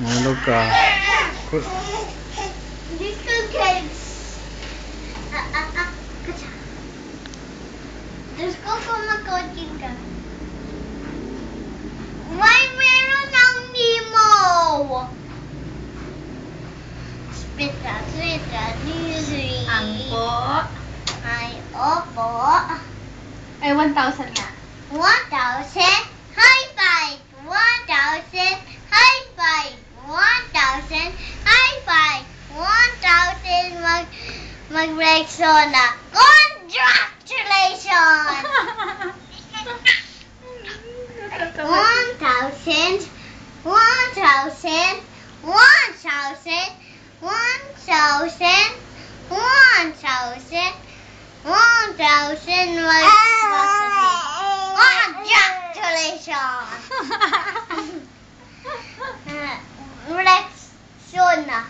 Mahulog ka. Dito kids. Diyos ko kung mag-coaching ka. Why meron ng Nemo? Spita, dizzy. Ang po. Ay, opo. Ay, 1,000 nga. 1,000. High five. 1,000. High five. 1,000. High five. 1,000. Mag-Rexona. Congratulations! 1,000. 1,000. 1,000. 1,000. 1,000. 1,000. Congratulations! Rexona.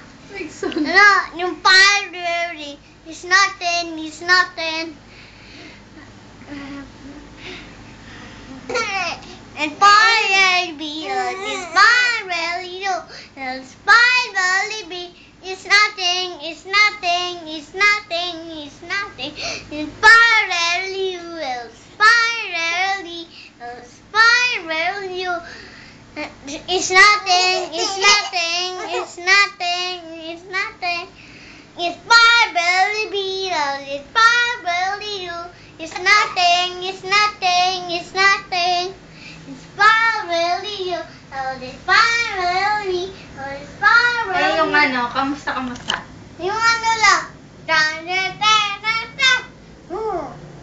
No, yung Pirelli. It's nothing. It's nothing. And Pirelli. It's Pirelli. It's Pirelli. It's nothing. It's nothing. It's nothing. It's nothing. It's Pirelli. It's Pirelli. It's Pirelli. It's nothing. It's nothing. It's nothing. It's nothing. It's Pirelli. It's Pirelli. It's nothing. It's nothing. It's nothing. It's Pirelli. It's Pirelli. It's Pirelli. Eh, yung ano, kamusta? Yung ano lang.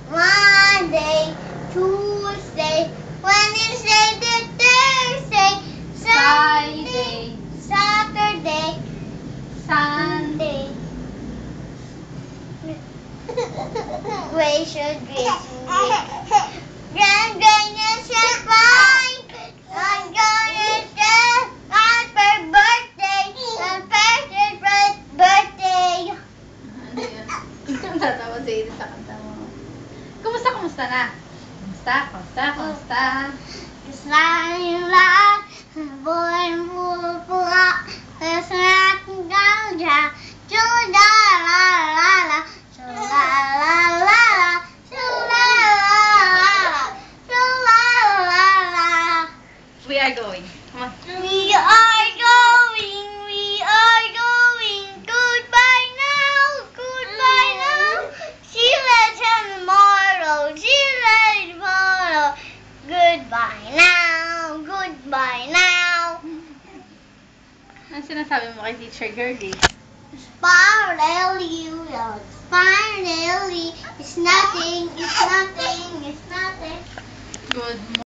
Monday, Tuesday, Wednesday, Thursday, Friday, Saturday, Sunday. Grace your grace. Grand is fine. I'm gonna say happy birthday. Happy birthday. Ano yun? Tatawa sa ito sa kanta mo. Kumusta na? Kumusta? Kesayangan boleh pulang kesenangan ganja sudah la We are going. Come on. We are going. Goodbye now. See you later tomorrow. Goodbye now. Ano sinasabi mo kay Teacher Girlie? Spirelli. It's nothing. Good